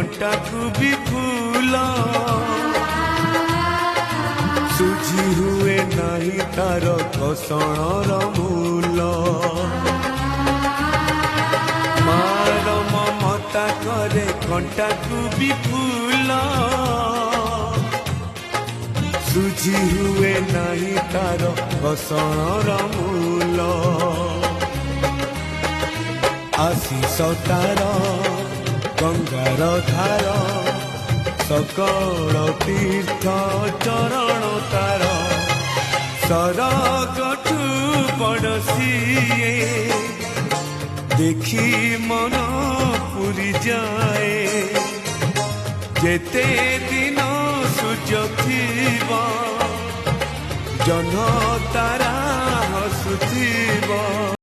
କଣ୍ଟାକୁ ବି ଫୁଲ ସୁଝି ହୁଏ ନାହିଁ ତାର ଘଷଣର ମୂଲ ମାର ମମତା କରେ କଣ୍ଟାକୁ ବି ଫୁଲ ସୁଝି ହୁଏ ନାହିଁ ତାର ଘଷଣର ମୂଲ आशीष तार गंगार धार सकल तीर्थ चरण तार सरगठु पड़ोसीए देखी मन पुरी जाए जेते दिन सूर्य थीब जह्न तारा हसुथीब।